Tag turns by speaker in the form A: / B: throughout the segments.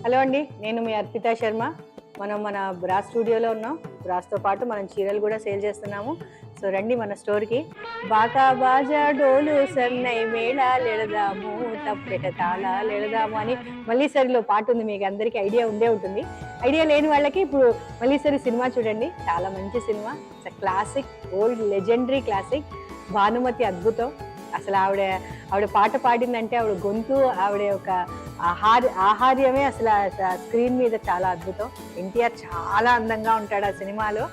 A: Hello అండి, నేను మీ అర్పితా శర్మ. మనం మన బ్రాస్ స్టూడియోలో ఉన్నాం. బ్రాస్తో పాటు మనం చీరలు కూడా సేల్ చేస్తున్నాము. సో రండి మన స్టోర్కి. బాకా బాజా డోలు సన్నై మేళాలెడదాము, తప్పెట తాళాలెడదాము అని మల్లీసరిలో పాట ఉంది. మీకు అందరికీ ఐడియా ఉండే ఉంటుంది. ఐడియా లేని వాళ్ళకి ఇప్పుడు మల్లీసరి సినిమా చూడండి, చాలా మంచి cinema. It's classic, old legendary classic. Bhanumathi అద్భుతం. అసలు ఆవిడ పాట పాడిందంటే ఆవిడ గొంతు, ఆవిడ యొక్క ఆహార్యమే అసలు స్క్రీన్ మీద చాలా అద్భుతం. ఎన్టీఆర్ చాలా అందంగా ఉంటాడు ఆ సినిమాలో.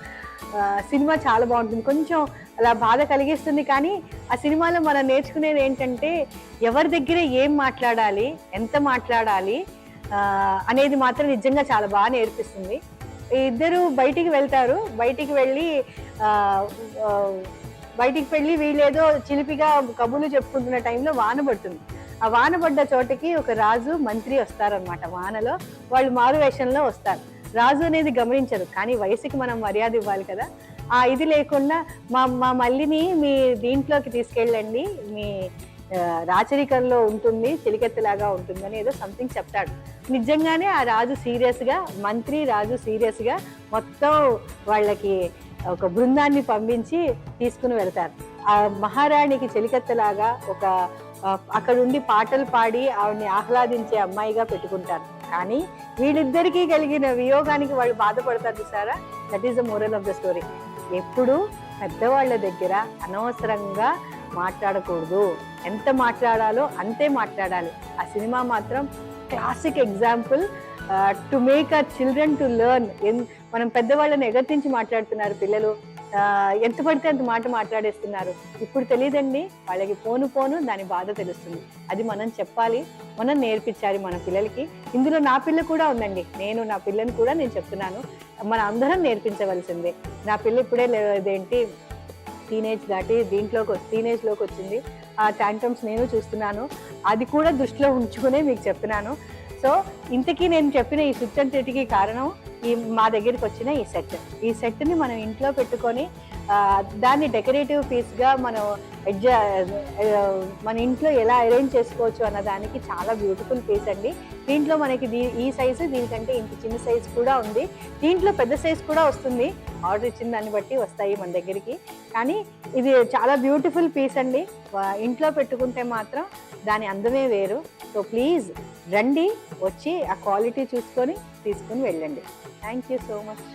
A: సినిమా చాలా బాగుంటుంది. కొంచెం అలా బాధ కలిగిస్తుంది, కానీ ఆ సినిమాలో మనం నేర్చుకునేది ఏంటంటే ఎవరి దగ్గర ఏం మాట్లాడాలి, ఎంత మాట్లాడాలి అనేది మాత్రం నిజంగా చాలా బాగా నేర్పిస్తుంది. ఇద్దరు బయటికి వెళ్తారు. బయటికి వెళ్ళి వీళ్ళేదో చిలిపిగా కబుర్లు చెప్పుకుంటున్న టైంలో వాన పడుతుంది. ఆ వాన పడ్డ చోటకి ఒక రాజు మంత్రి వస్తారనమాట. వానలో వాళ్ళు మారు వేషంలో వస్తారు. రాజు అనేది గమనించరు, కానీ వయసుకి మనం మర్యాద ఇవ్వాలి కదా. ఆ ఇది లేకుండా మా మల్లిని మీ దీంట్లోకి తీసుకెళ్ళండి, మీ రాచరికంలో ఉంటుంది, చిలికెత్తలాగా ఉంటుందని ఏదో సంథింగ్ చెప్తాడు. నిజంగానే ఆ రాజు సీరియస్గా, మంత్రి రాజు సీరియస్గా మొత్తం వాళ్ళకి ఒక బృందాన్ని పంపించి తీసుకుని వెళ్తారు. ఆ మహారాణికి చెలికత్తలాగా ఒక అక్కడుండి పాటలు పాడి ఆవిడ్ని ఆహ్లాదించే అమ్మాయిగా పెట్టుకుంటారు. కానీ వీళ్ళిద్దరికీ కలిగిన వియోగానికి వాళ్ళు బాధపడతారు చూసారా. That is the moral of the story. ఎప్పుడు పెద్దవాళ్ళ దగ్గర అనవసరంగా మాట్లాడకూడదు. ఎంత మాట్లాడాలో అంతే మాట్లాడాలి. ఆ సినిమా మాత్రం classic example to make our children to learn. మనం పెద్దవాళ్ళని ఎగర్తించి మాట్లాడుతున్నారు పిల్లలు, ఎంత పడితే అంత మాట మాట్లాడేస్తున్నారు. ఇప్పుడు తెలియదండి వాళ్ళకి, పోను దాని బాధ తెలుస్తుంది. అది మనం చెప్పాలి, మనం నేర్పించాలి మన పిల్లలకి. ఇందులో నా పిల్ల కూడా ఉందండి. నా పిల్లని కూడా నేను చెప్తున్నాను, మన అందరం నేర్పించవలసిందే. నా పిల్ల ఇప్పుడే ఇదేంటి టీనేజ్ దాటి టీనేజ్లోకి వచ్చింది. ఆ ట్యాంట్రమ్స్ నేను చూస్తున్నాను. అది కూడా దృష్టిలో ఉంచుకునే మీకు చెప్తున్నాను. సో ఇంతకీ నేను చెప్పిన ఈ సుట్టంతటికి కారణం మా దగ్గరికి వచ్చిన ఈ సెట్ని మనం ఇంట్లో పెట్టుకొని దాన్ని డెకరేటివ్ పీస్గా మనం మన ఇంట్లో ఎలా అరేంజ్ చేసుకోవచ్చు అన్న దానికి చాలా బ్యూటిఫుల్ పీస్ అండి. దీంట్లో మనకి ఈ సైజు, దీనికంటే ఇంత చిన్న సైజు కూడా ఉంది. దీంట్లో పెద్ద సైజు కూడా వస్తుంది. ఆర్డర్ ఇచ్చిన దాన్ని బట్టి వస్తాయి మన దగ్గరికి. కానీ ఇది చాలా బ్యూటిఫుల్ పీస్ అండి. ఇంట్లో పెట్టుకుంటే మాత్రం దాని అందమే వేరు. సో ప్లీజ్ రండి, వచ్చి ఆ క్వాలిటీ చూసుకొని తీసుకుని వెళ్ళండి. Thank you so much.